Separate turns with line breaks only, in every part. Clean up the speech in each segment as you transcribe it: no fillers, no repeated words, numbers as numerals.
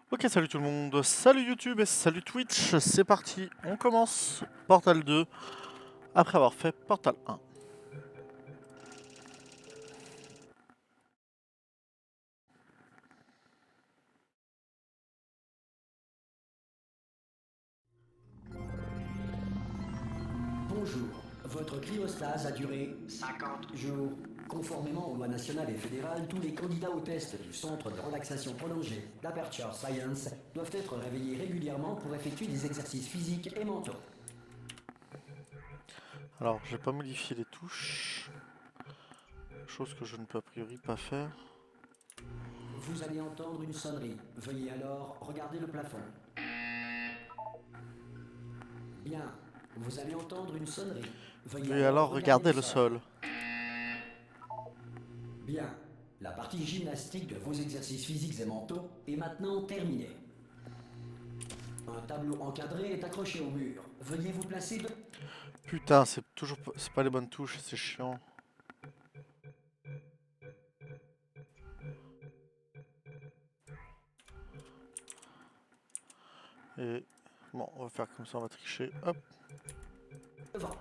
Ok, salut tout le monde, salut YouTube et salut Twitch, c'est parti, on commence Portal 2 après avoir fait Portal 1.
Bonjour, votre cryostase a duré 50 jours. Conformément aux lois nationales et fédérales, tous les candidats au test du centre de relaxation prolongée d'Aperture Science doivent être réveillés régulièrement pour effectuer des exercices physiques et mentaux.
Alors, j'ai pas modifié les touches, chose que je ne peux a priori pas faire.
Vous allez entendre une sonnerie. Veuillez alors regarder le plafond. Bien, vous allez entendre une sonnerie.
Veuillez alors regarder le sol.
Bien, la partie gymnastique de vos exercices physiques et mentaux est maintenant terminée. Un tableau encadré est accroché au mur. Veuillez vous placer de...
Putain, c'est toujours pas, c'est pas les bonnes touches, c'est chiant. Et bon, on va faire comme ça, on va tricher, hop.
devant.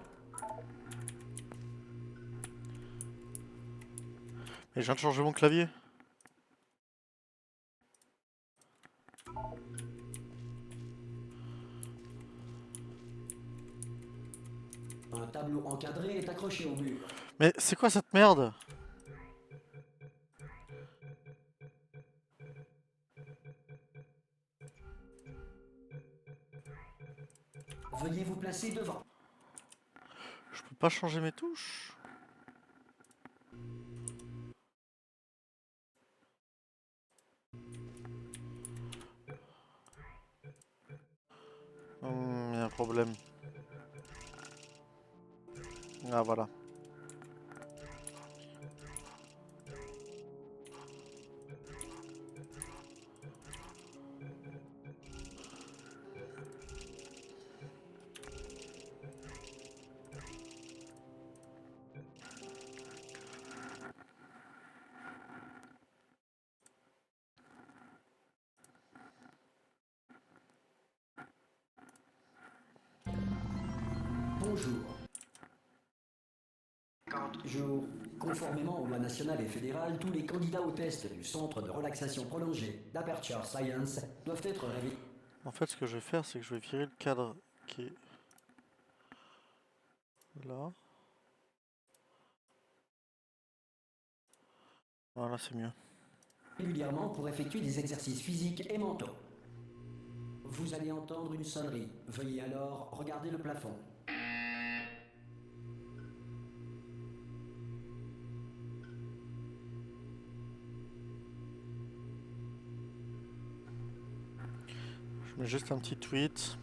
Et je viens de changer mon clavier.
Un tableau encadré est accroché au mur.
Mais c'est quoi cette merde?
Veuillez vous placer devant.
Je peux pas changer mes touches? Y a un problème. Ah voilà.
Bonjour. 50 jours. Conformément aux lois nationales et fédérales, tous les candidats au test du centre de relaxation prolongée d'Aperture Science doivent être réveillés.
En fait, ce que je vais faire, c'est que je vais virer le cadre qui est là. Voilà, c'est mieux.
Régulièrement pour effectuer des exercices physiques et mentaux. Vous allez entendre une sonnerie. Veuillez alors regarder le plafond.
Je mets juste un petit tweet.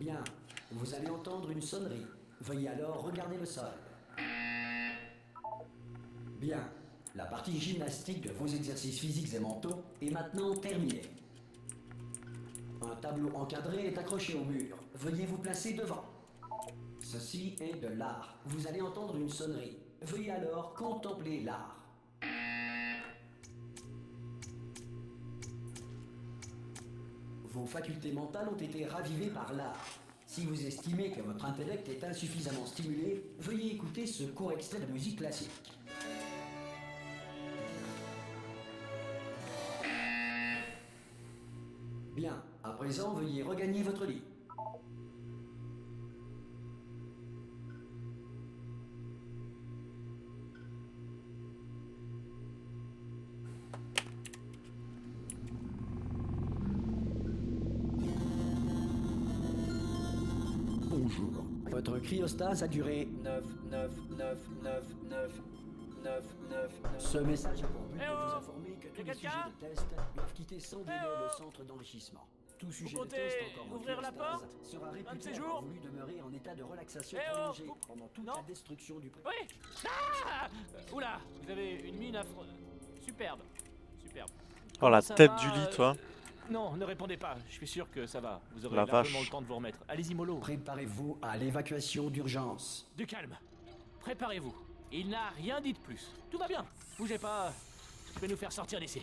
Bien, vous allez entendre une sonnerie. Veuillez alors regarder le sol. Bien, la partie gymnastique de vos exercices physiques et mentaux est maintenant terminée. Un tableau encadré est accroché au mur. Veuillez vous placer devant. Ceci est de l'art. Vous allez entendre une sonnerie. Veuillez alors contempler l'art. Vos facultés mentales ont été ravivées par l'art. Si vous estimez que votre intellect est insuffisamment stimulé, veuillez écouter ce court extrait de musique classique. Bien, à présent, veuillez regagner votre lit. Bonjour. Votre cryostase a duré 9. Ce message a pour but de vous informer que tous les sujets de test doivent quitter sans délai le centre d'enrichissement. Tout sujet de test encore en
ouvrir la
cryostase
porte
sera réputé avoir voulu demeurer en état de relaxation prolongée pendant toute la destruction du pré...
Oui. Ah Oula, vous avez une mine affreuse. Superbe. Superbe.
Oh la
Ça
tête
va,
du lit, toi.
Non, ne répondez pas. Je suis sûr que ça va. Vous aurez
La
largement
vache.
le temps de vous remettre. Allez-y, mollo.
Préparez-vous à l'évacuation d'urgence.
Du calme. Préparez-vous. Il n'a rien dit de plus. Tout va bien. Bougez pas. Je vais nous faire sortir d'ici.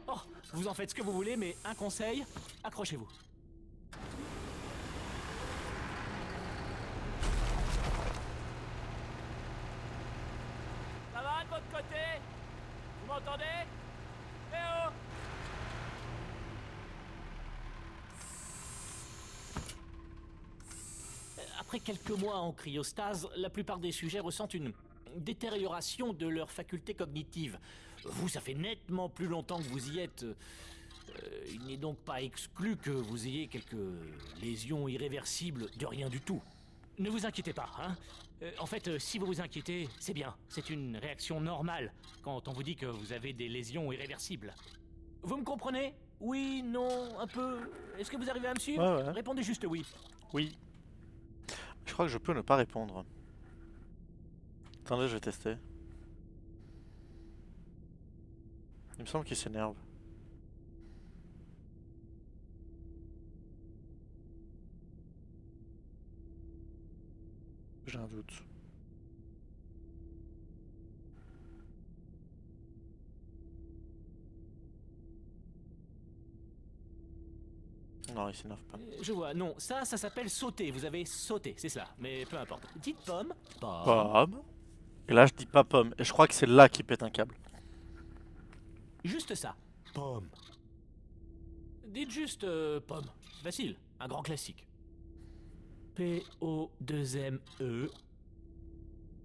Oh, vous en faites ce que vous voulez, mais un conseil, accrochez-vous. Ça va de votre côté? Vous m'entendez? Eh oh! Après quelques mois en cryostase, la plupart des sujets ressentent une détérioration de leurs facultés cognitives. Vous, ça fait nettement plus longtemps que vous y êtes. Il n'est donc pas exclu que vous ayez quelques lésions irréversibles de rien du tout. Ne vous inquiétez pas, hein. En fait, si vous vous inquiétez, c'est bien. C'est une réaction normale quand on vous dit que vous avez des lésions irréversibles. Vous me comprenez? Oui, non, un peu. Est-ce que vous arrivez à me suivre?
Ouais, ouais.
Répondez juste oui.
Oui. Je crois que je peux ne pas répondre. Attendez, je vais tester. Il me semble qu'il s'énerve. J'ai un doute. Non, il s'énerve pas.
Je vois, non, ça s'appelle sauter. Vous avez sauté, c'est ça. Mais peu importe. Dites pomme.
Pomme. Et là, je dis pas pomme. Et je crois que c'est là qu'il pète un câble.
Juste ça. Pomme. Dites juste pomme. C'est facile. Un grand classique. P-O-2-M-E.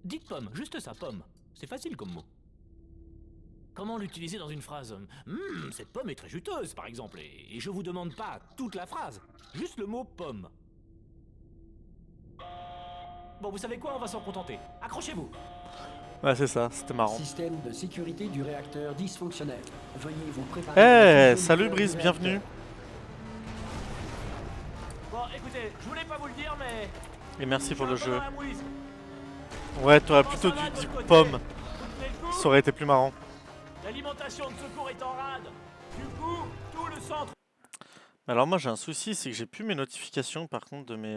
Dites pomme. Juste ça, pomme. C'est facile comme mot. Comment l'utiliser dans une phrase? Cette pomme est très juteuse, par exemple. Et je vous demande pas toute la phrase. Juste le mot pomme. Bon, vous savez quoi? On va s'en contenter. Accrochez-vous.
Ouais, c'est ça, c'était marrant.
Système de sécurité du réacteur dysfonctionnel. Veuillez vous préparer.
Eh, salut Brice, bienvenue.
Bon, écoutez, je voulais pas vous le dire, mais...
Et merci pour le
je suis un peu
jeu.
dans la mouise.
Ouais, t'aurais
Comment
plutôt
ça va
dû
de
dire
votre côté?
pomme.
Vous tenez le coup?
Ça aurait été plus marrant.
L'alimentation de secours est en rade. Du coup, tout le centre...
Alors moi j'ai un souci, c'est que j'ai plus mes notifications par contre de mes...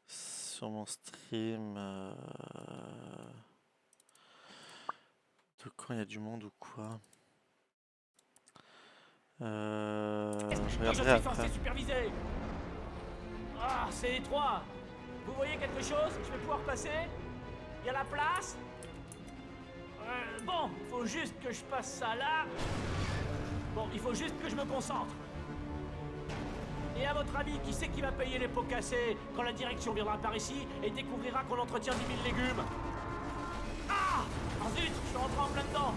sur mon stream... de quand il y a du monde ou quoi. Je regarderai
suis
après.
censé superviser. Ah, c'est étroit. Vous voyez quelque chose? Je vais pouvoir passer? Il y a la place? Bon, faut juste que je passe ça là. Bon, il faut juste que je me concentre. Et à votre avis, qui c'est qui va payer les pots cassés quand la direction viendra par ici et découvrira qu'on entretient 10 000 légumes? Ah! Oh zut, je suis rentré en plein dedans.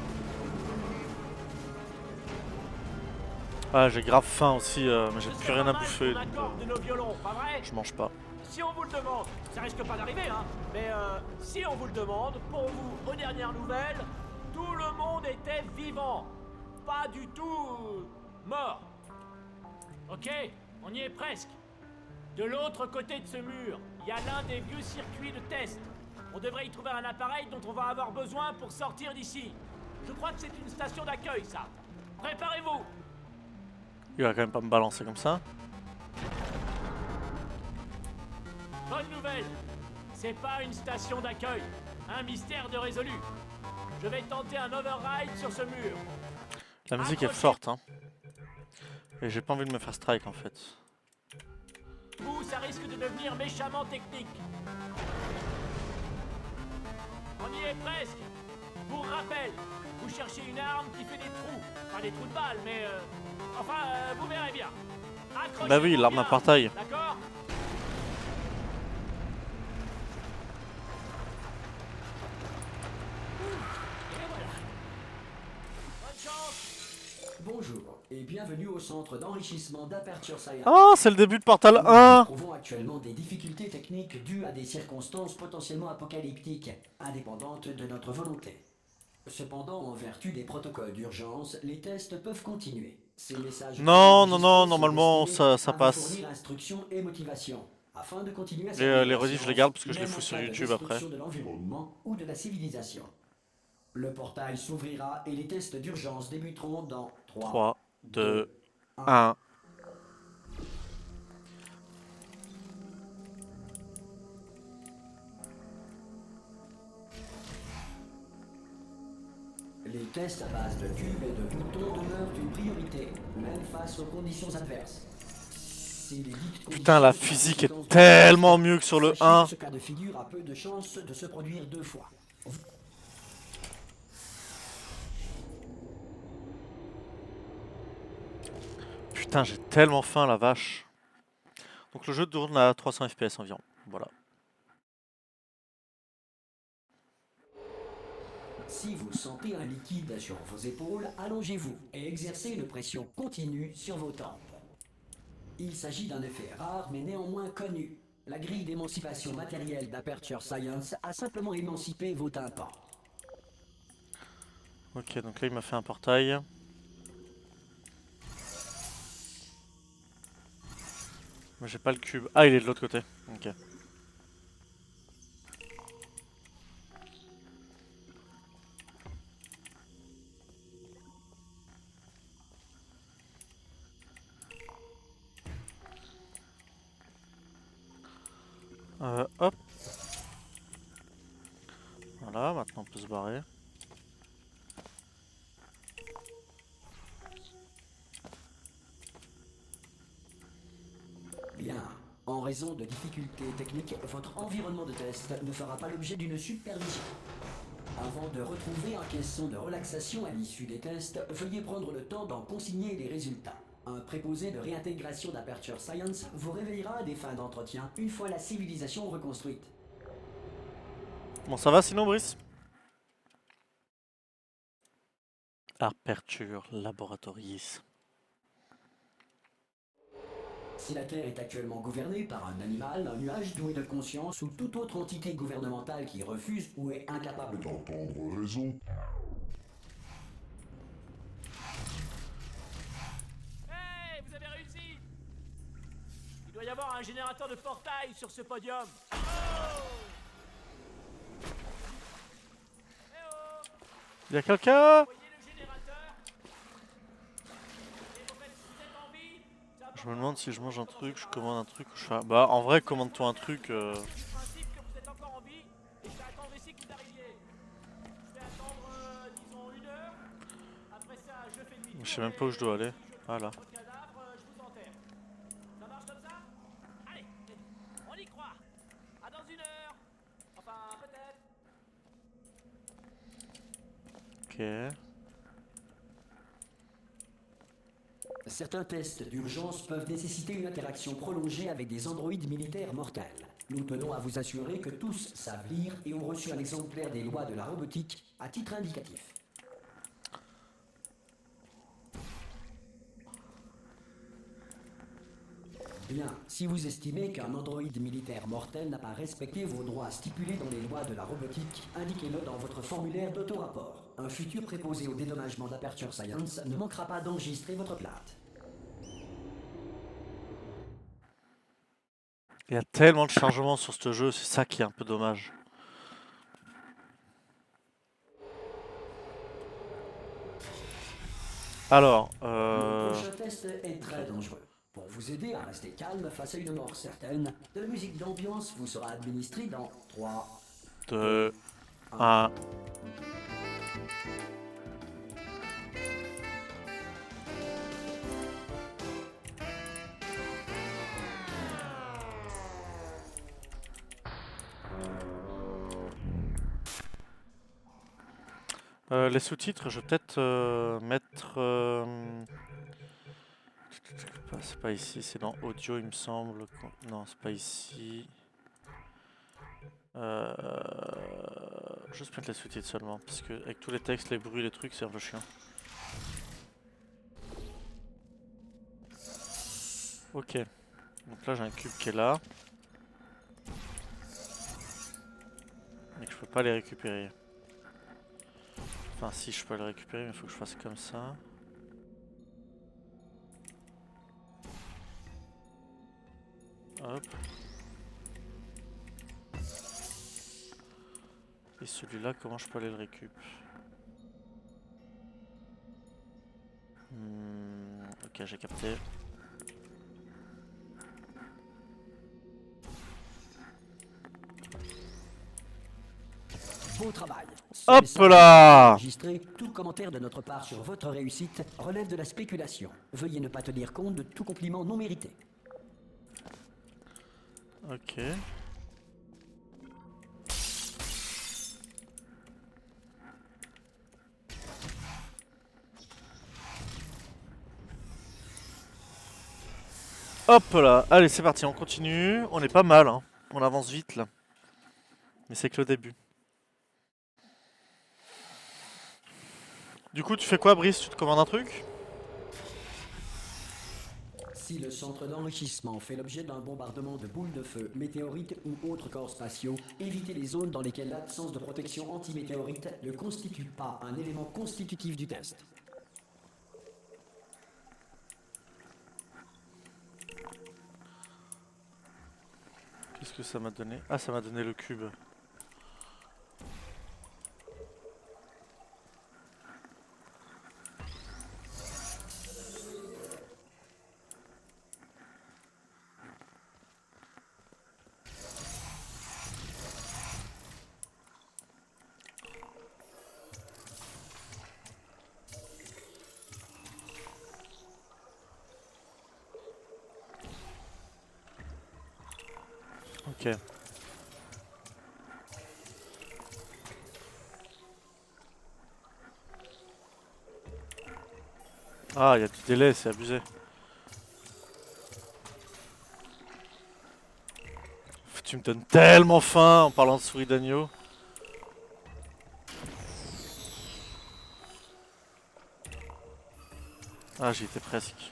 Ah j'ai grave faim aussi, mais j'ai
Ce
plus
serait
rien
pas
à
mal
bouffer,
qu'on
donc
accorde de nos violons, pas vrai?
je mange pas.
Si on vous le demande, ça risque pas d'arriver, hein, mais si on vous le demande, pour vous, aux dernières nouvelles, tout le monde était vivant. Pas du tout mort. Ok, on y est presque. De l'autre côté de ce mur, il y a l'un des vieux circuits de test. On devrait y trouver un appareil dont on va avoir besoin pour sortir d'ici. Je crois que c'est une station d'accueil, ça. Préparez-vous.
Il va quand même pas me balancer comme ça.
Bonne nouvelle! C'est pas une station d'accueil. Un mystère de résolu. Je vais tenter un override sur ce mur.
La musique est forte, hein. Et j'ai pas envie de me faire strike en fait.
Ou ça risque de devenir méchamment technique. On y est presque. Pour rappel, vous cherchez une arme qui fait des trous. Pas des trous de balles, mais vous verrez bien. Accrochez-vous
Bah oui, l'arme
bien,
à partail.
d'accord? Et voilà. Bonne chance.
Bonjour et bienvenue au centre d'enrichissement d'Aperture Science.
Ah, c'est le début de Portal
Nous
1.
trouvons actuellement des difficultés techniques dues à des circonstances potentiellement apocalyptiques, indépendantes de notre volonté. Cependant, en vertu des protocoles d'urgence, les tests peuvent continuer. Ces messages
Non,
enregistrés
normalement
sont destinés
ça
à vous
passe.
fournir instructions et motivation, afin de continuer à
Les
servir la
rediffs, je les
science,
garde parce que je les
même
fous
en
sur
cas de
YouTube après.
destruction de l'environnement ou de la civilisation. Le portail s'ouvrira et les tests d'urgence débuteront dans
3, 2, 1.
Les tests à base de cubes et de boutons demeurent une priorité, même face aux conditions adverses. Si les dites
Putain, la
conditions
physique
sont
est tellement mieux que sur le
sachez
1.
que ce cas de figure a peu de chances de se produire deux fois.
Putain, j'ai tellement faim, la vache. Donc le jeu tourne à 300 FPS environ. Voilà.
Si vous sentez un liquide sur vos épaules, allongez-vous et exercez une pression continue sur vos tempes. Il s'agit d'un effet rare mais néanmoins connu. La grille d'émancipation matérielle d'Aperture Science a simplement émancipé vos tympans.
Ok, donc là il m'a fait un portail. Mais j'ai pas le cube. Ah, il est de l'autre côté. Ok. Hop. Voilà, maintenant on peut se barrer.
Bien. En raison de difficultés techniques, votre environnement de test ne fera pas l'objet d'une supervision. Avant de retrouver un caisson de relaxation à l'issue des tests, veuillez prendre le temps d'en consigner les résultats. Un préposé de réintégration d'Aperture Science vous réveillera à des fins d'entretien une fois la civilisation reconstruite.
Bon, ça va sinon, Brice? Aperture Laboratories.
Si la Terre est actuellement gouvernée par un animal, un nuage doué de conscience ou toute autre entité gouvernementale qui refuse ou est incapable
D'entendre raison.
Hey, vous avez réussi! Il doit y avoir un générateur de portail sur ce podium. Oh! Eh oh!
Y'a quelqu'un?
Voyez le générateur? Et vous êtes en vie?
Je me demande si je mange un truc, je commande un truc ou je fais... Bah en vrai commande-toi un truc.
Le principe que vous êtes encore en vie et je vais attendre ici que vous arriviez. Je vais attendre, disons, 1 heure. Après ça, je fais demi-tour.
Je sais même pas où je dois aller.
Si je
Ah là.
trouve votre cadavre, je vous enterre. Ça marche comme ça? Allez, on y croit. À dans 1 heure. Enfin, peut-être.
Ok.
Certains tests d'urgence peuvent nécessiter une interaction prolongée avec des androïdes militaires mortels. Nous tenons à vous assurer que tous savent lire et ont reçu un exemplaire des lois de la robotique à titre indicatif. Bien, si vous estimez qu'un androïde militaire mortel n'a pas respecté vos droits stipulés dans les lois de la robotique, indiquez-le dans votre formulaire d'auto-rapport. Un futur préposé au dédommagement d'Aperture Science ne manquera pas d'enregistrer votre plainte.
Il y a tellement de chargement sur ce jeu, c'est ça qui est un peu dommage. Alors,
Le prochain test est très dangereux. Pour vous aider à rester calme face à une mort certaine, de la musique d'ambiance vous sera administrée dans 3,
2,
1.
1. Les sous-titres, je vais peut-être mettre... C'est pas ici, c'est dans audio il me semble. Non, c'est pas ici. Juste mettre les sous-titres seulement, parce que avec tous les textes, les bruits, les trucs, c'est un peu chiant. Ok, donc là j'ai un cube qui est là. Mais que je peux pas les récupérer. Enfin si je peux les récupérer, mais il faut que je fasse comme ça. Hop. Et celui-là, comment je peux aller le récup? Ok, j'ai capté.
Beau travail. Ce
Hop
message
là!
enregistré, tout commentaire de notre part sur votre réussite relève de la spéculation. Veuillez ne pas tenir compte de tout compliment non mérité.
Ok. Hop là, allez c'est parti, on continue. On est pas mal, hein. On avance vite là. Mais c'est que le début. Du coup, tu fais quoi, Brice? Tu te commandes un truc?
Si le centre d'enrichissement fait l'objet d'un bombardement de boules de feu, météorites ou autres corps spatiaux, évitez les zones dans lesquelles l'absence de protection anti-météorite ne constitue pas un élément constitutif du test.
Qu'est-ce que ça m'a donné? Ah, ça m'a donné le cube. Ok. Ah, il y a du délai, c'est abusé. Tu me donnes tellement faim en parlant de souris d'agneau. Ah, j'y étais presque.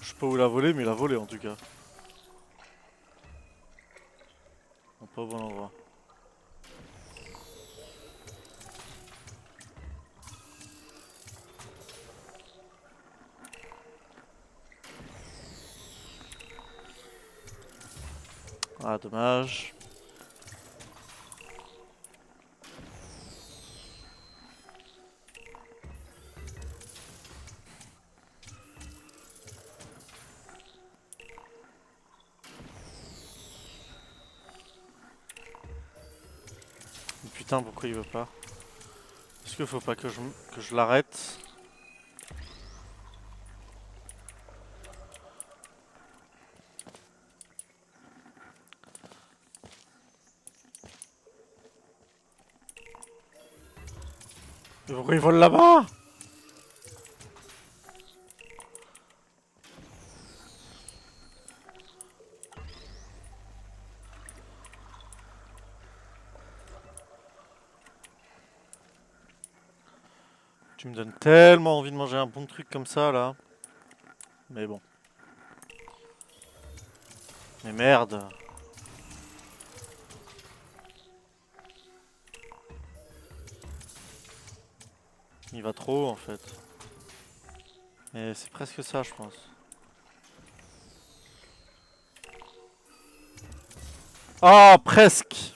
Je sais pas où il a volé, mais il a volé en tout cas. Bon, pas au bon endroit. Ah, dommage. Mais putain, pourquoi il veut pas? Est-ce qu'il faut pas que je l'arrête? Mais pourquoi il vole là-bas? Tu me donnes tellement envie de manger un bon truc comme ça là. Mais bon. Mais merde. Il va trop en fait. Mais c'est presque ça je pense. Ah, presque.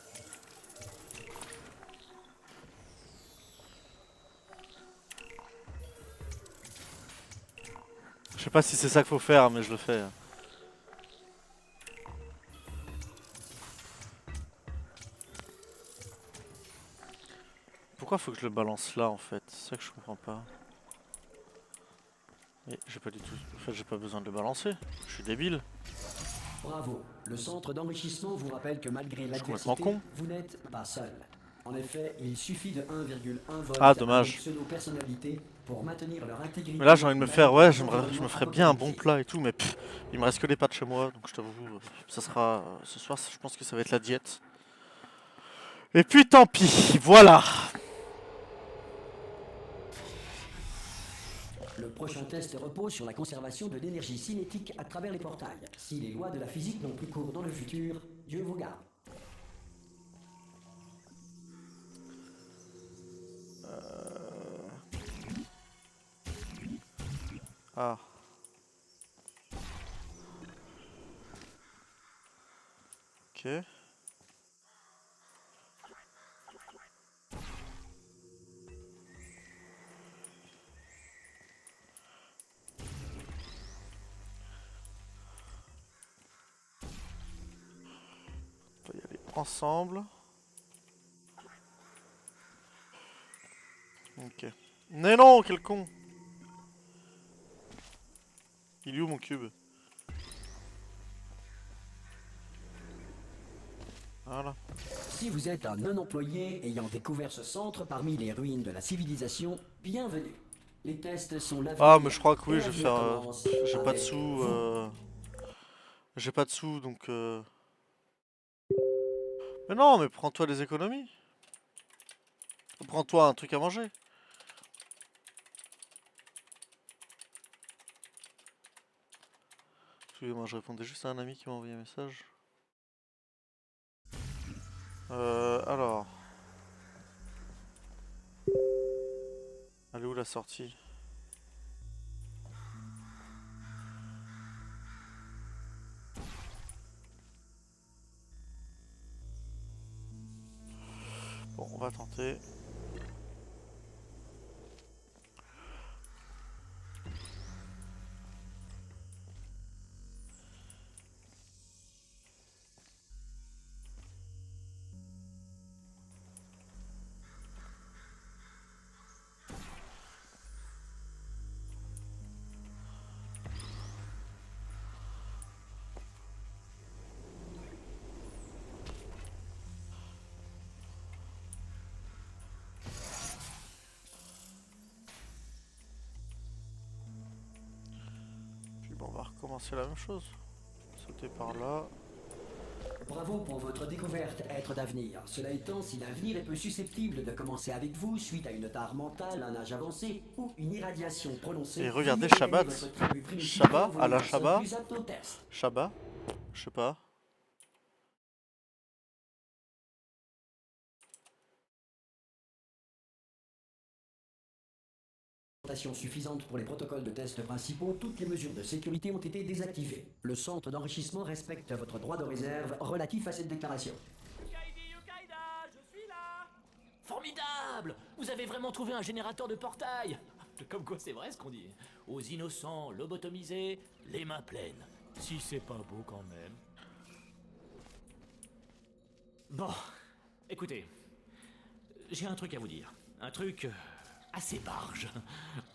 pas si c'est ça qu'il faut faire, mais je le fais. Pourquoi faut que je le balance là en fait? C'est ça que je comprends pas. Mais j'ai pas du tout... En fait j'ai pas besoin de le balancer. Je suis débile.
Bravo. Le centre d'enrichissement vous rappelle que malgré
complètement
l'adversité,
con.
vous n'êtes pas seul. En effet, il suffit de 1,1 volt
Ah, dommage.
à pseudo-personnalité pour maintenir leur intégrité.
Mais là j'ai envie de me faire... Ouais, je me ferais bien un bon plat et tout, mais pff, il me reste que des pâtes chez moi, donc je t'avoue, ça sera... ce soir, je pense que ça va être la diète. Et puis tant pis, voilà.
Le prochain test repose sur la conservation de l'énergie cinétique à travers les portails. Si les lois de la physique n'ont plus cours dans le futur, Dieu vous garde.
Ah. Ok. On va y aller ensemble. Ok. Mais non, quel con! Il est où mon cube? Voilà.
Si vous êtes un non-employé ayant découvert ce centre parmi les ruines de la civilisation, bienvenue. Les tests sont l'avenir.
Ah, mais je crois que oui,
Et
je vais
l'avenir
faire...
commence
j'ai pas de
avec
sous,
vous.
j'ai pas de sous, donc... Mais non, mais prends-toi des économies. Prends-toi un truc à manger. Excusez-moi, je répondais juste à un ami qui m'a envoyé un message. Alors... Elle est où la sortie? Bon, on va tenter. Puis bon, on va recommencer la même chose. Sauter par là.
Bravo pour votre découverte, être d'avenir. Cela étant, si l'avenir est peu susceptible de commencer avec vous suite à une tare mentale, un âge avancé ou une irradiation prononcée,
Et regardez
veuillez
Shabbat.
votre tribu primitive
Shabbat,
envoyer
à la
un seul
Shabbat.
plus apte au test.
Shabbat? Je sais pas.
Suffisante pour les protocoles de test principaux, toutes les mesures de sécurité ont été désactivées. Le centre d'enrichissement respecte votre droit de réserve relatif à cette déclaration.
Yukaida, je suis là. Formidable! Vous avez vraiment trouvé un générateur de portail. Comme quoi c'est vrai ce qu'on dit. Aux innocents lobotomisés, les mains pleines. Si c'est pas beau quand même. Bon, écoutez, j'ai un truc à vous dire. Un truc assez barge.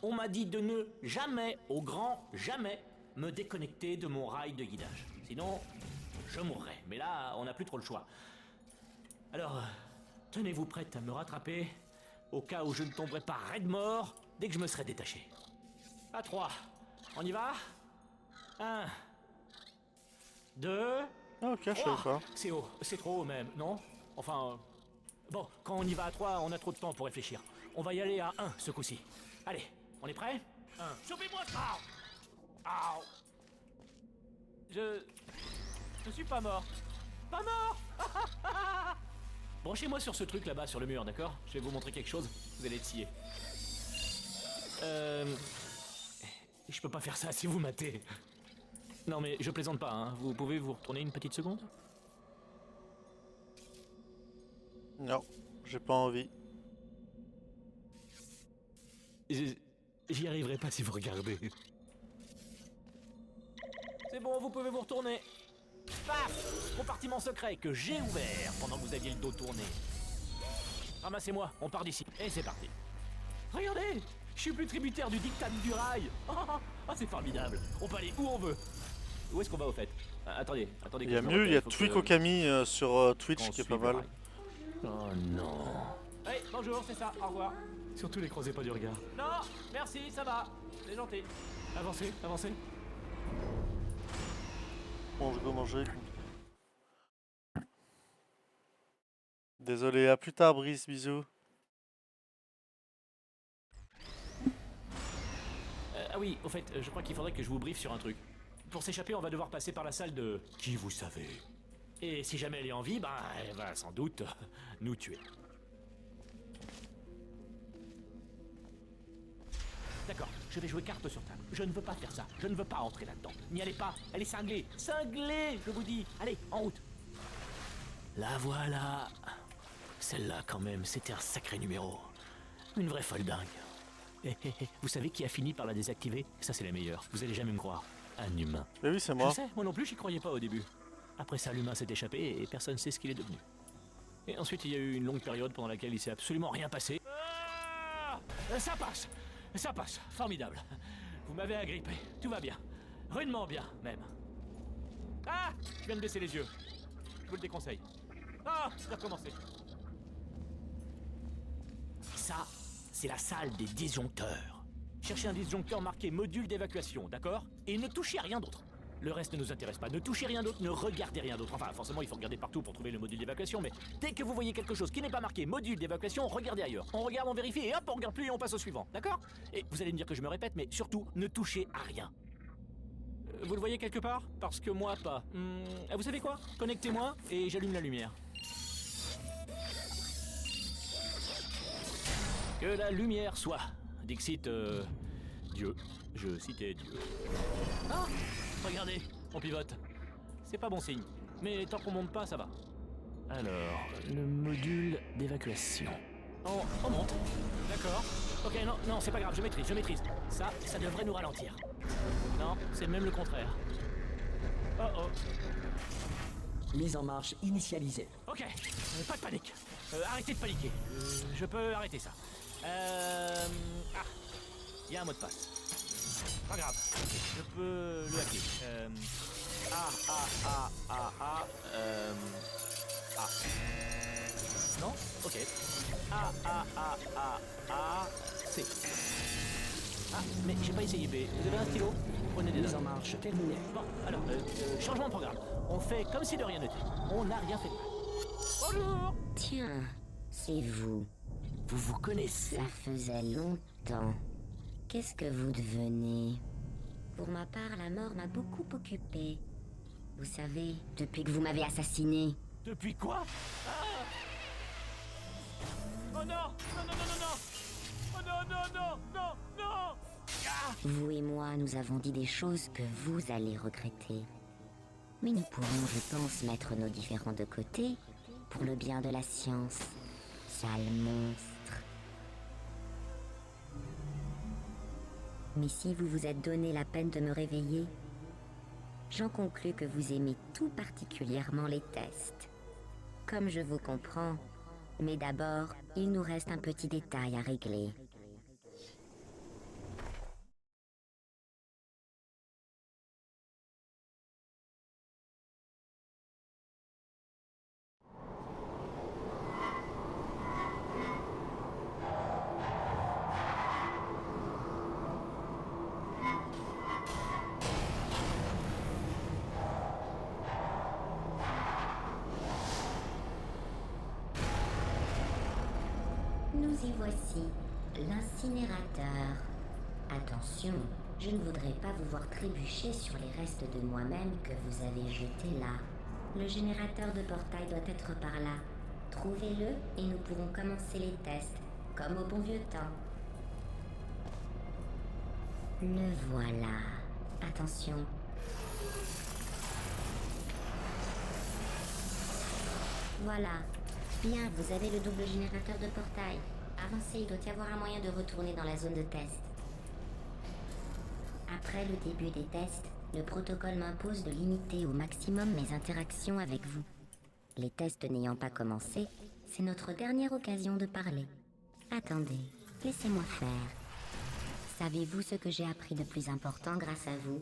On m'a dit de ne jamais, au grand jamais, me déconnecter de mon rail de guidage. Sinon, je mourrais. Mais là, on n'a plus trop le choix. Alors, tenez-vous prête à me rattraper, au cas où je ne tomberai pas raide mort dès que je me serai détaché. À 3. On y va? 1, 2,
Ah ok, je savais pas.
c'est haut, c'est trop haut même, non? Enfin... bon, quand on y va à 3, on a trop de temps pour réfléchir. On va y aller à 1 ce coup-ci. Allez, on est prêt? 1. Chopez-moi ça! Au! Je suis pas mort. Pas mort! Branchez-moi sur ce truc là-bas sur le mur, d'accord? Je vais vous montrer quelque chose, vous allez être scié. Je peux pas faire ça si vous matez. Non mais je plaisante pas, hein. Vous pouvez vous retourner une petite seconde?
Non, j'ai pas envie.
J'y arriverai pas si vous regardez. C'est bon, vous pouvez vous retourner. Paf! Compartiment secret que j'ai ouvert pendant que vous aviez le dos tourné. Ramassez-moi, on part d'ici. Et c'est parti. Regardez! Je suis plus tributaire du diktat du rail. Ah, c'est formidable. On peut aller où on veut. Où est-ce qu'on va au fait? Attendez.
Il y a mieux, il y a Twik Okami sur Twitch qui est pas mal.
Oh non. Hey, bonjour, c'est ça, au revoir. Surtout les croisez pas du regard. Non, merci, ça va. C'est gentil. Avancez.
Bon, je dois manger. Désolé, à plus tard, Brice, bisous.
Ah oui, au fait, je crois qu'il faudrait que je vous briefe sur un truc. Pour s'échapper, on va devoir passer par la salle de... Qui vous savez. Et si jamais elle est en vie, elle va sans doute nous tuer. D'accord, je vais jouer carte sur table. Je ne veux pas faire ça. Je ne veux pas entrer là-dedans. N'y allez pas. Elle est cinglée. Cinglée, je vous dis. Allez, en route. La voilà. Celle-là, quand même, c'était un sacré numéro. Une vraie folle dingue. Vous savez qui a fini par la désactiver? Ça, c'est la meilleure. Vous allez jamais me croire. Un humain.
Mais oui, c'est moi.
Je sais, moi non plus, j'y croyais pas au début. Après ça, l'humain s'est échappé et personne ne sait ce qu'il est devenu. Et ensuite, il y a eu une longue période pendant laquelle il s'est absolument rien passé. Ça passe, formidable. Vous m'avez agrippé, tout va bien. Rudement bien, même. Ah, je viens de baisser les yeux. Je vous le déconseille. Ah, c'est recommencé. Ça, c'est la salle des disjoncteurs. Cherchez un disjoncteur marqué module d'évacuation, d'accord? Et ne touchez à rien d'autre. Le reste ne nous intéresse pas. Ne touchez rien d'autre, ne regardez rien d'autre. Enfin, forcément, il faut regarder partout pour trouver le module d'évacuation, mais dès que vous voyez quelque chose qui n'est pas marqué module d'évacuation, regardez ailleurs. On regarde, on vérifie, et hop, on regarde plus et on passe au suivant, d'accord? Et vous allez me dire que je me répète, mais surtout, ne touchez à rien. Vous le voyez quelque part? Parce que moi, pas. Vous savez quoi? Connectez-moi et j'allume la lumière. Que la lumière soit. Dixit, Dieu. Je citais Dieu. Ah! Regardez, on pivote. C'est pas bon signe. Mais tant qu'on monte pas, ça va. Alors, le module d'évacuation. On monte. D'accord. Ok, non, c'est pas grave, je maîtrise. Ça devrait nous ralentir. Non, c'est même le contraire. Oh.
Mise en marche initialisée.
Ok, pas de panique. Arrêtez de paniquer. Je peux arrêter ça. Il y a un mot de passe. Pas grave, je peux le hacker. Non? Ok. C. Mais j'ai pas essayé B. Vous avez un stylo? Prenez des
Mise en
notes.
marche terminée.
Bon, alors, changement de programme. On fait comme si de rien n'était. On n'a rien fait de mal. Bonjour!
Tiens, c'est vous.
Vous vous connaissez?
Ça faisait longtemps. Qu'est-ce que vous devenez? Pour ma part, la mort m'a beaucoup occupée. Vous savez, depuis que vous m'avez assassiné.
Depuis quoi? Oh non! Oh non!
Vous et moi, nous avons dit des choses que vous allez regretter. Mais nous pourrons, je pense, mettre nos différends de côté pour le bien de la science. Sale monstre. Mais si vous vous êtes donné la peine de me réveiller, j'en conclus que vous aimez tout particulièrement les tests. Comme je vous comprends, mais d'abord, il nous reste un petit détail à régler. Nous y voici, l'incinérateur. Attention, je ne voudrais pas vous voir trébucher sur les restes de moi-même que vous avez jetés là. Le générateur de portail doit être par là. Trouvez-le et nous pourrons commencer les tests, comme au bon vieux temps. Le voilà. Attention. Voilà. Bien, vous avez le double générateur de portail. Avancez, il doit y avoir un moyen de retourner dans la zone de test. Après le début des tests, Le protocole m'impose de limiter au maximum mes interactions avec vous. Les tests n'ayant pas commencé, c'est notre dernière occasion de parler. Attendez, laissez-moi faire. Savez-vous ce que j'ai appris de plus important grâce à vous?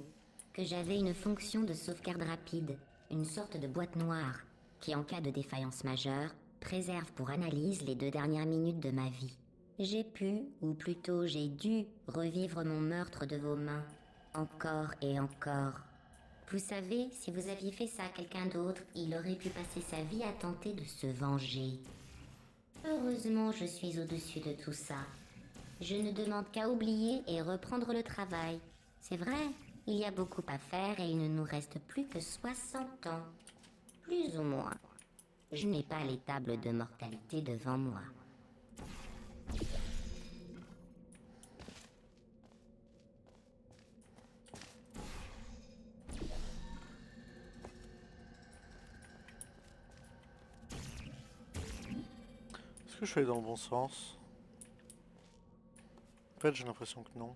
Que j'avais une fonction de sauvegarde rapide, une sorte de boîte noire, qui en cas de défaillance majeure, préserve pour analyse les 2 dernières minutes de ma vie. J'ai pu, ou plutôt j'ai dû, revivre mon meurtre de vos mains. Encore et encore. Vous savez, si vous aviez fait ça à quelqu'un d'autre, il aurait pu passer sa vie à tenter de se venger. Heureusement, je suis au-dessus de tout ça. Je ne demande qu'à oublier et reprendre le travail. C'est vrai, il y a beaucoup à faire et il ne nous reste plus que 60 ans. Plus ou moins. Je n'ai pas les tables de mortalité devant moi.
Est-ce que je suis allé dans le bon sens? En fait, j'ai l'impression que non.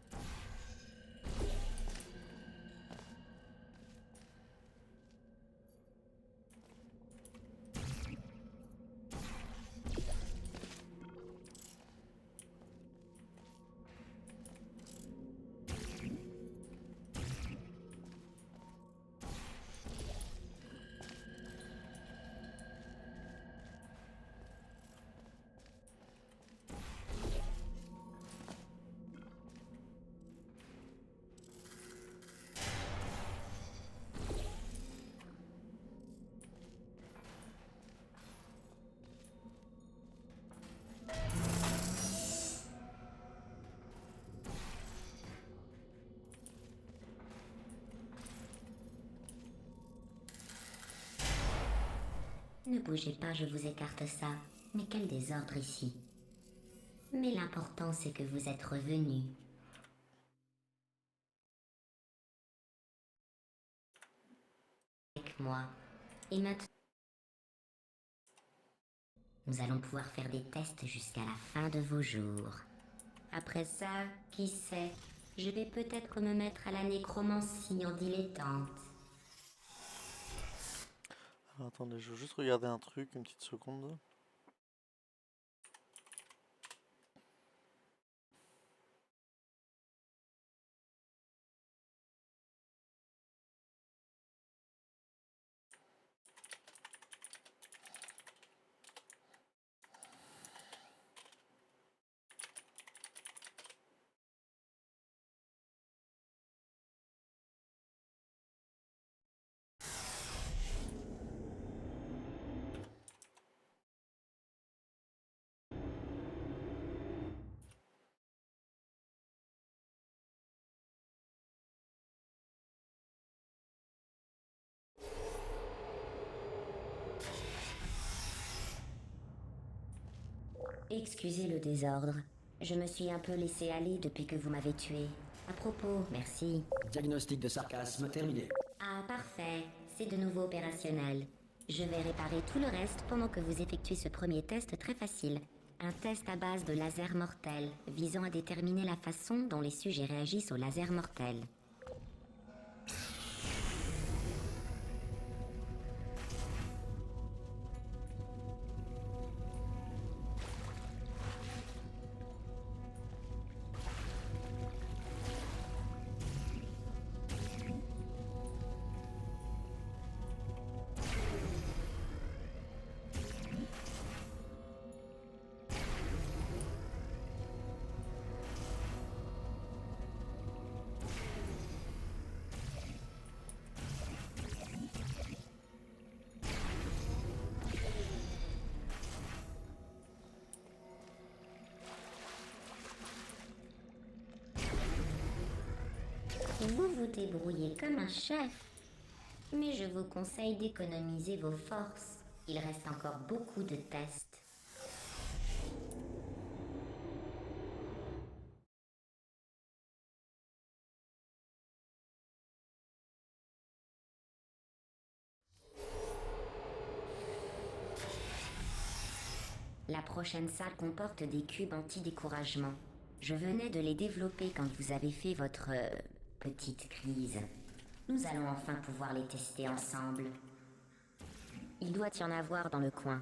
Ne bougez pas, je vous écarte ça. Mais quel désordre ici. Mais l'important, c'est que vous êtes revenu. Avec moi. Et maintenant, nous allons pouvoir faire des tests jusqu'à la fin de vos jours. Après ça, qui sait, je vais peut-être me mettre à la nécromancie en dilettante.
Ah, attendez, je veux juste regarder un truc, une petite seconde.
Excusez le désordre. Je me suis un peu laissé aller depuis que vous m'avez tué. À propos, merci.
Diagnostic de sarcasme terminé.
Ah, parfait. C'est de nouveau opérationnel. Je vais réparer tout le reste pendant que vous effectuez ce premier test très facile. Un test à base de laser mortel, visant à déterminer la façon dont les sujets réagissent au laser mortel. Vous vous débrouillez comme un chef. Mais je vous conseille d'économiser vos forces. Il reste encore beaucoup de tests. La prochaine salle comporte des cubes anti-découragement. Je venais de les développer quand vous avez fait votre petite crise. Nous allons enfin pouvoir les tester ensemble. Il doit y en avoir dans le coin.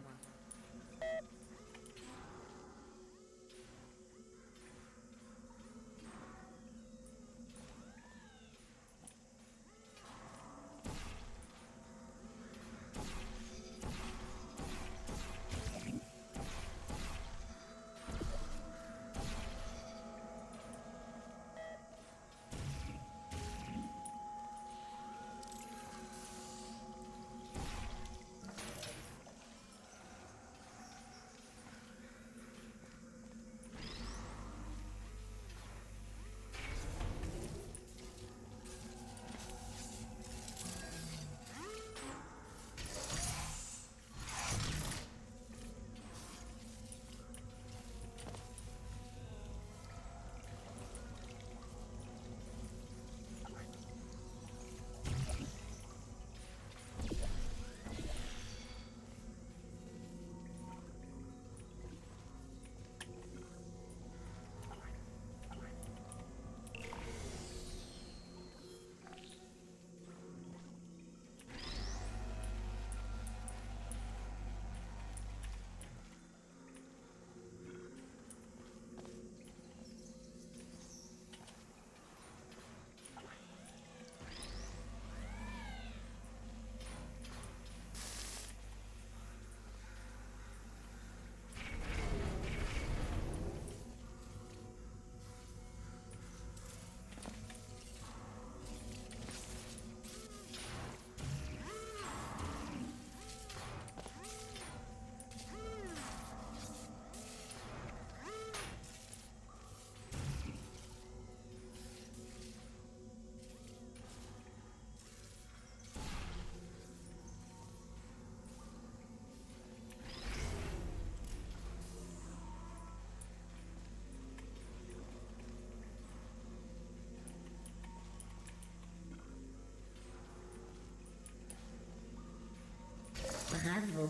Bravo.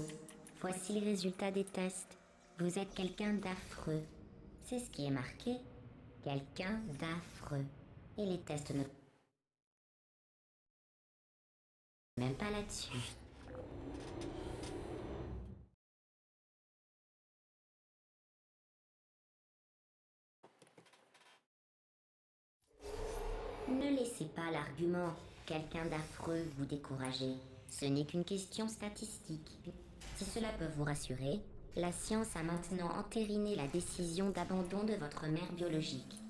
Voici les résultats des tests. Vous êtes quelqu'un d'affreux. C'est ce qui est marqué. Quelqu'un d'affreux. Et les tests ne... Même pas là-dessus. Ne laissez pas l'argument quelqu'un d'affreux vous décourager. Ce n'est qu'une question statistique. Si cela peut vous rassurer, la science a maintenant entériné la décision d'abandon de votre mère biologique.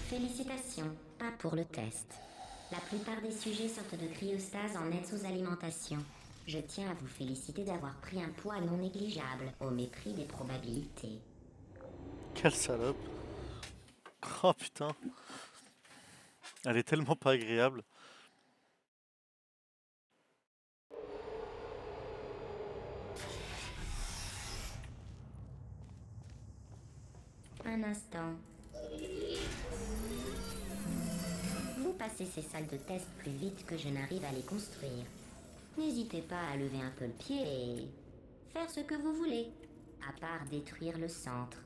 Félicitations, pas pour le test. La plupart des sujets sortent de cryostase en nette sous-alimentation. Je tiens à vous féliciter d'avoir pris un poids non négligeable, au mépris des probabilités.
Quelle salope. Oh putain. Elle est tellement pas agréable.
Un instant. Vous passez ces salles de test plus vite que je n'arrive à les construire. N'hésitez pas à lever un peu le pied et faire ce que vous voulez, à part détruire le centre.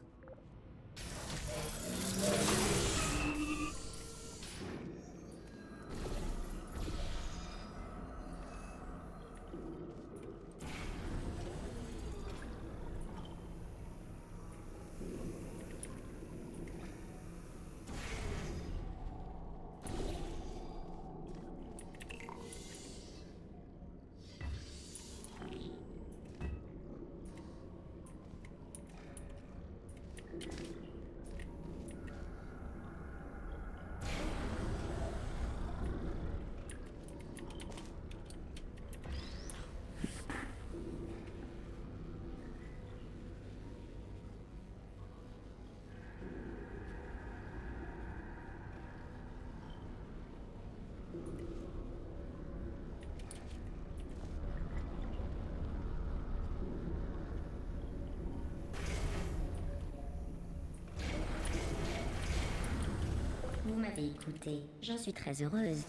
Vous m'avez écouté, j'en suis très heureuse.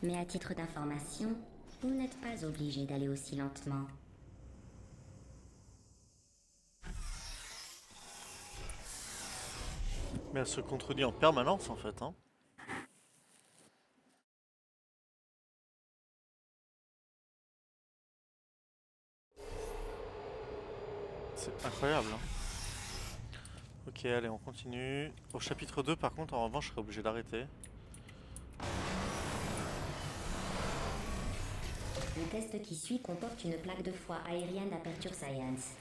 Mais à titre d'information, vous n'êtes pas obligé d'aller aussi lentement.
Mais elle se contredit en permanence en fait. Hein. C'est incroyable. Hein. Ok, allez, on continue. Au chapitre 2, par contre, en revanche, je serais obligé d'arrêter.
Le test qui suit comporte une plaque de foie aérienne d'Aperture Science.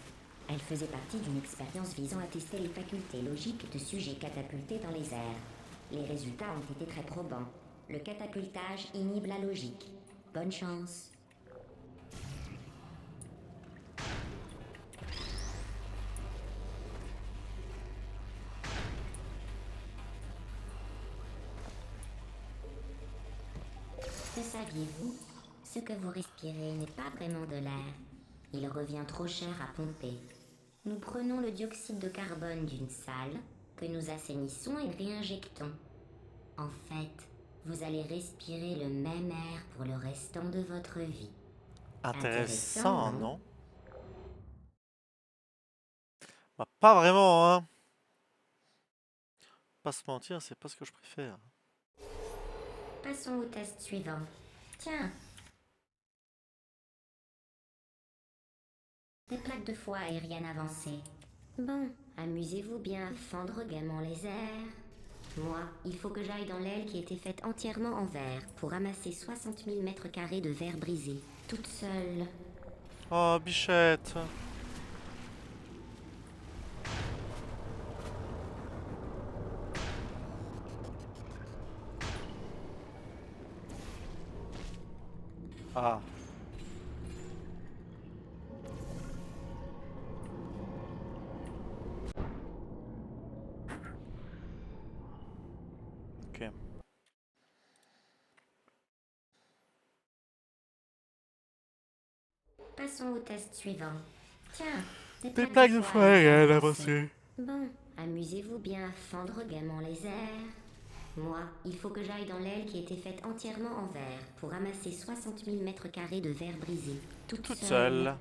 Elle faisait partie d'une expérience visant à tester les facultés logiques de sujets catapultés dans les airs. Les résultats ont été très probants. Le catapultage inhibe la logique. Bonne chance. Que saviez-vous? Ce que vous respirez n'est pas vraiment de l'air. Il revient trop cher à pomper. Nous prenons le dioxyde de carbone d'une salle, que nous assainissons et réinjectons. En fait, vous allez respirer le même air pour le restant de votre vie.
Intéressant,
Intéressant, non?
non? Bah, pas vraiment, hein. Pas se mentir, c'est pas ce que je préfère.
Passons au test suivant. Tiens. Des plaques de foie aériennes avancées. Bon, amusez-vous bien à fendre gaiement les airs. Moi, il faut que j'aille dans l'aile qui était faite entièrement en verre pour ramasser 60 000 mètres carrés de verre brisé, toute seule.
Oh, bichette. Ah. Ok.
Passons au test suivant. Tiens,
Des plaques de foie aériennes
avancées.
avancées.
Bon, amusez-vous bien à fendre gaiement les airs. Moi, il faut que j'aille dans l'aile qui était faite entièrement en verre pour ramasser 60 000 mètres carrés de verre brisé, toute
Toute
seule.
seule.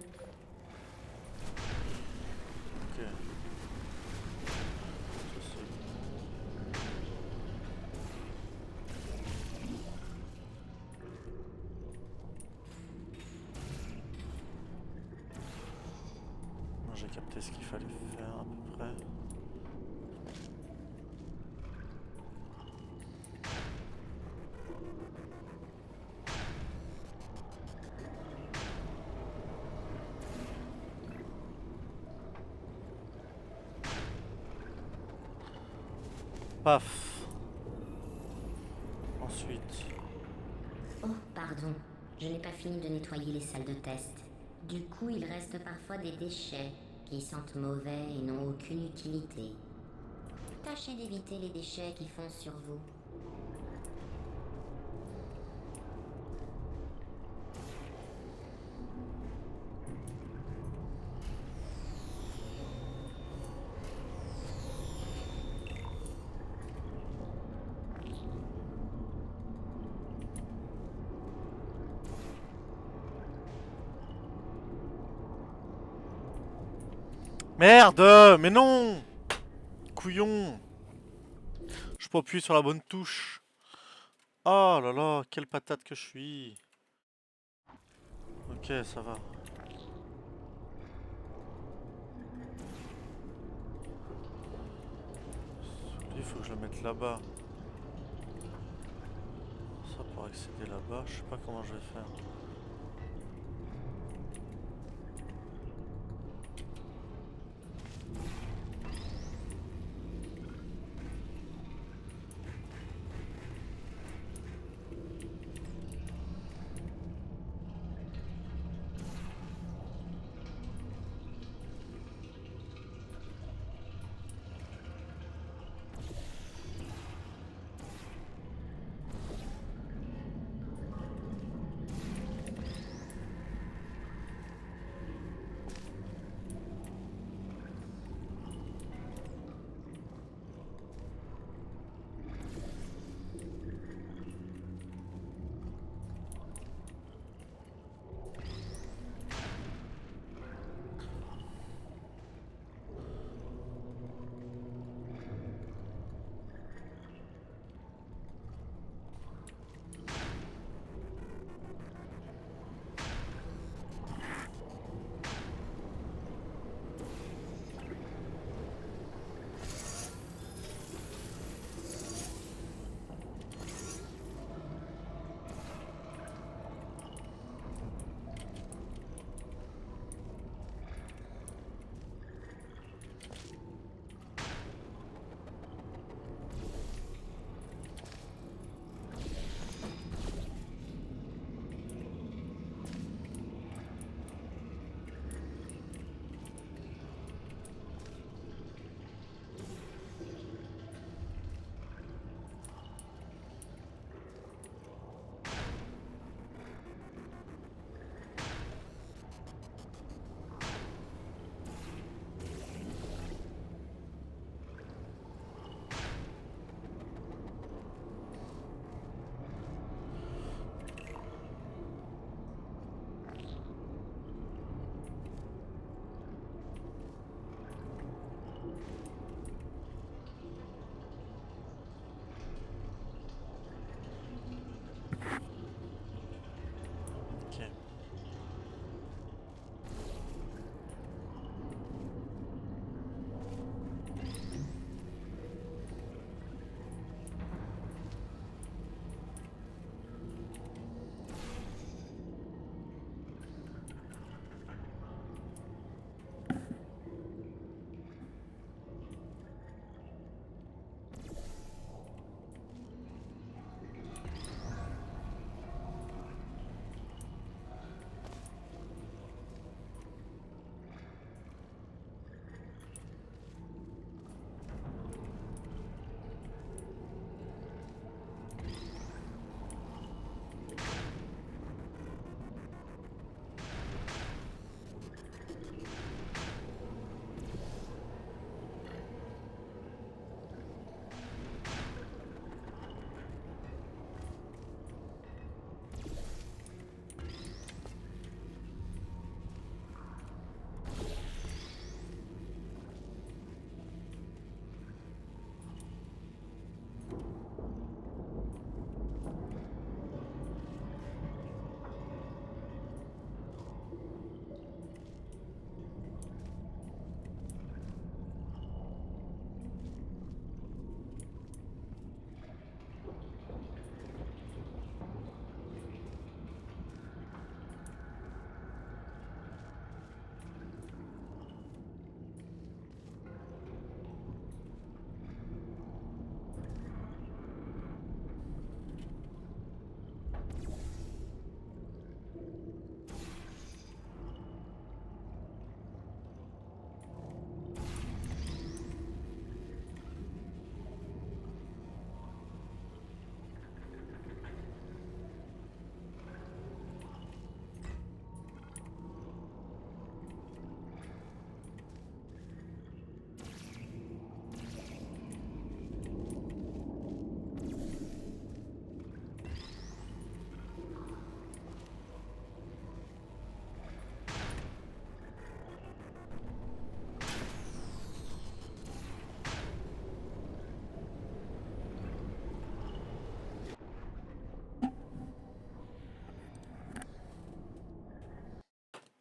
Ok. J'ai capté ce qu'il fallait faire à peu près. Paf. ensuite.
Oh, pardon. Je n'ai pas fini de nettoyer les salles de test. Du coup, il reste parfois des déchets qui sentent mauvais et n'ont aucune utilité. Tâchez d'éviter les déchets qui foncent sur vous.
Merde! Mais non! Couillon! Je peux appuyer sur la bonne touche. Oh là là, quelle patate que je suis. Ok, ça va. Il faut que je le mette là-bas. Ça pour accéder là-bas, je sais pas comment je vais faire.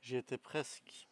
J'y étais presque.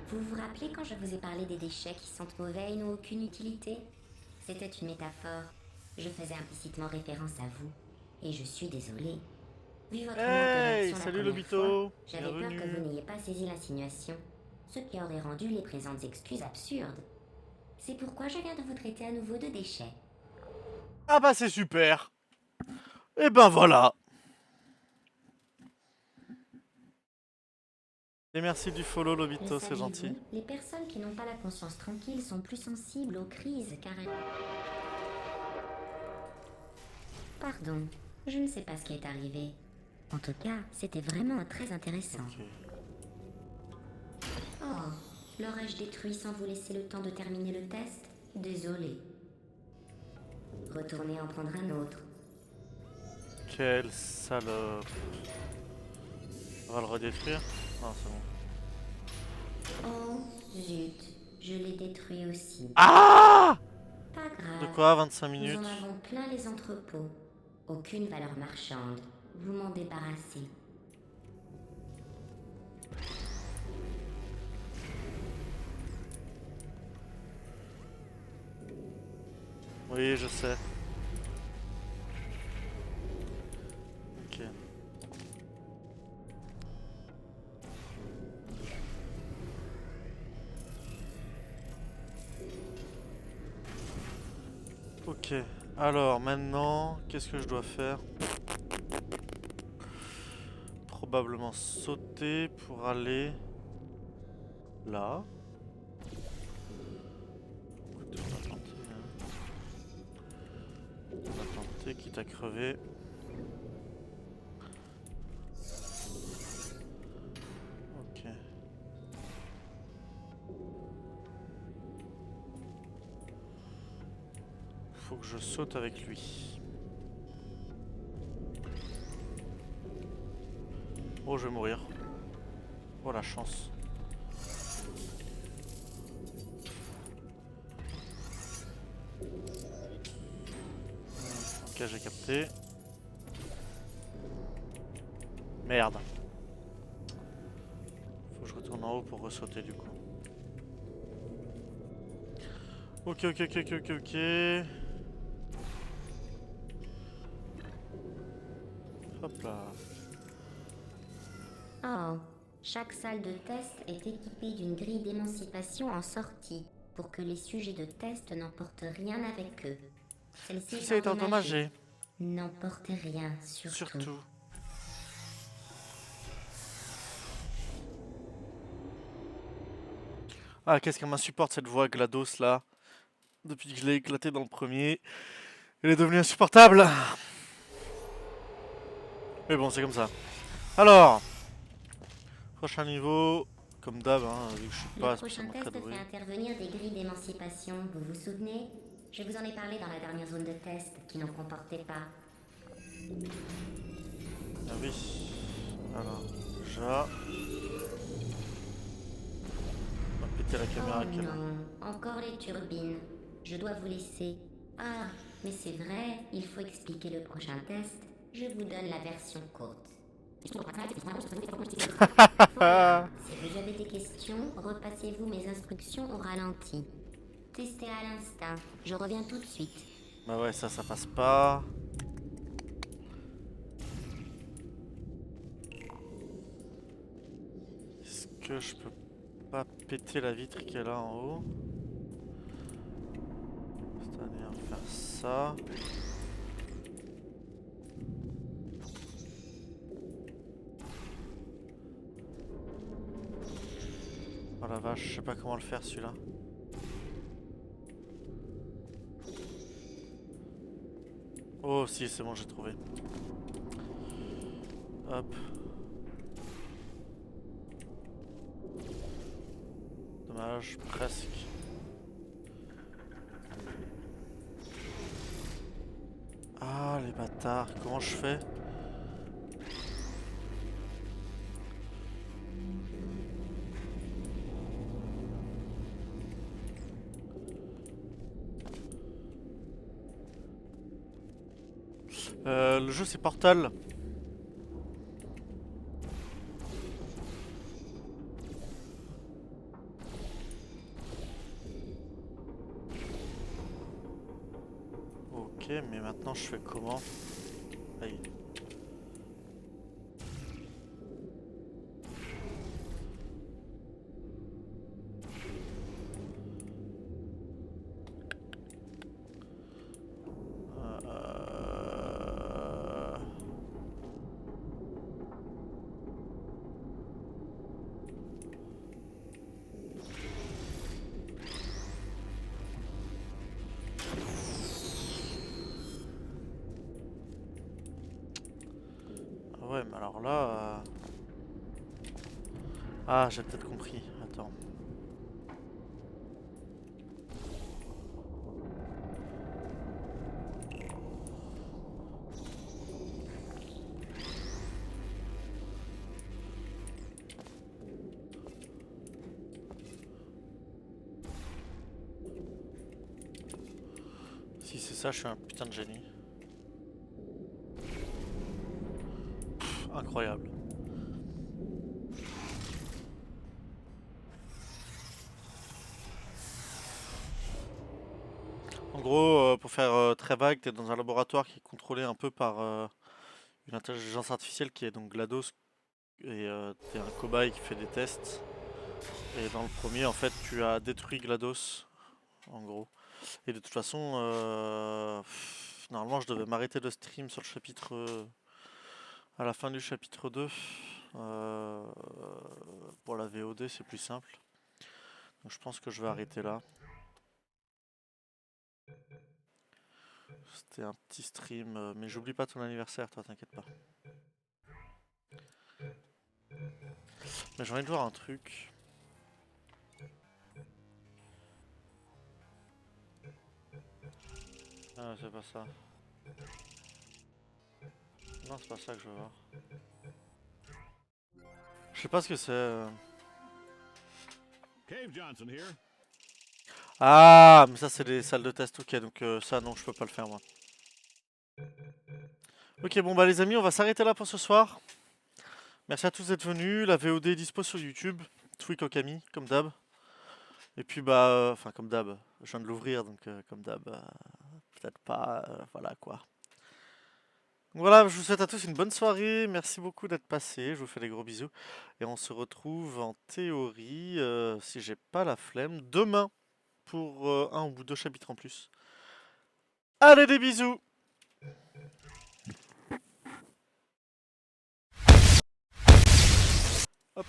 Vous vous rappelez quand je vous ai parlé des déchets qui sentent mauvais et n'ont aucune utilité? C'était une métaphore. Je faisais implicitement référence à vous. Et je suis désolée. Vu votre manque de
Hey,
réaction la
salut
première
Lobito.
fois, j'avais peur que
Bienvenue.
vous n'ayez pas saisi l'insinuation, ce qui aurait rendu les présentes excuses absurdes. C'est pourquoi je viens de vous traiter à nouveau de déchets.
Ah bah c'est super. Et ben voilà. Et merci du follow
Le
Lobito, c'est gentil.
saviez-vous, les personnes qui n'ont pas la conscience tranquille sont plus sensibles aux crises car elles... Pardon, je ne sais pas ce qui est arrivé. En tout cas, c'était vraiment très intéressant.
Ok.
Oh, l'aurais-je détruit sans vous laisser le temps de terminer le test? Désolé. Retournez en prendre un autre.
Quelle salope. On va le redétruire. Non, c'est bon.
Oh, zut, je l'ai détruit aussi.
Ah!
Pas grave.
De quoi 25
Nous
minutes?
en avons plein les entrepôts. Aucune valeur marchande. Vous m'en débarrassez.
Oui, je sais. Ok. Ok. Alors maintenant, qu'est-ce que je dois faire? Probablement sauter pour aller là. Écoute, on va tenter, hein. On va tenter, quitte à crever. Ok. Faut que je saute avec lui. Oh, je vais mourir. Oh, la chance. Ok, j'ai capté. Merde. Faut que je retourne en haut pour ressauter du coup. Ok, ok, ok, ok, ok, ok. Hop là.
Oh, chaque salle de test est équipée d'une grille d'émancipation en sortie pour que les sujets de test n'emportent rien avec eux. Celle-ci
Si ça est endommagé.
N'emportez rien, surtout.
Surtout. Ah, qu'est-ce qu'elle m'insupporte cette voix GLaDOS là. Depuis que je l'ai éclatée dans le premier. Elle est devenue insupportable. Mais bon, c'est comme ça. Alors. Prochain niveau. Comme d'hab, hein, vu que je suis
Le
pas
prochain
spécialement très
test
doué.
fait intervenir des grilles d'émancipation, vous vous souvenez? Je vous en ai parlé dans la dernière zone de test qui n'en comportait pas.
Ah oui. Alors, déjà. On va péter la caméra
Oh
quand même.
non, encore les turbines. Je dois vous laisser. Ah, mais c'est vrai, il faut expliquer le prochain test. Je vous donne la version courte.
Ah,
Si vous avez des questions, repassez-vous mes instructions au ralenti. Testez à l'instinct. Je reviens tout de suite.
bah ouais, ça passe pas. Est-ce que je peux pas péter la vitre qui est là en haut? C'est-à-dire faire ça. Oh la vache, je sais pas comment le faire celui-là. Oh si, c'est bon, j'ai trouvé. Hop. Dommage, presque. Ah les bâtards, comment je fais? Le jeu c'est Portal. Ok, mais maintenant je fais comment? Aïe. Ouais, mais alors là... Ah, j'ai peut-être compris. Attends. Si c'est ça, je suis un putain de génie. Pff, incroyable. En gros, pour faire très vague, t'es dans un laboratoire qui est contrôlé un peu par une intelligence artificielle qui est donc GLaDOS et t'es un cobaye qui fait des tests. Et dans le premier, en fait, tu as détruit GLaDOS, en gros. Et de toute façon, normalement, je devais m'arrêter le stream sur le chapitre à la fin du chapitre 2. Pour la VOD, c'est plus simple. Donc je pense que je vais arrêter là. C'était un petit stream, mais j'oublie pas ton anniversaire, toi, t'inquiète pas. Mais j'ai envie de voir un truc. Ah, c'est pas ça. Non, c'est pas ça que je veux voir. Je sais pas ce que c'est.
Cave Johnson here.
Ah, mais ça c'est les salles de test, ok, donc ça non, je peux pas le faire moi. Ok, bon bah les amis, on va s'arrêter là pour ce soir. Merci à tous d'être venus, la VOD est dispo sur YouTube, Tweak Okami, comme d'hab. Et puis bah, enfin comme d'hab, je viens de l'ouvrir, donc comme d'hab, peut-être pas, voilà quoi. Donc voilà, je vous souhaite à tous une bonne soirée, merci beaucoup d'être passés, je vous fais des gros bisous. Et on se retrouve en théorie, si j'ai pas la flemme, demain. Pour un ou deux chapitres en plus. Allez, des bisous! Hop.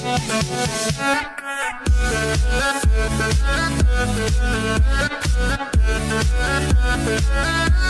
We'll be right back.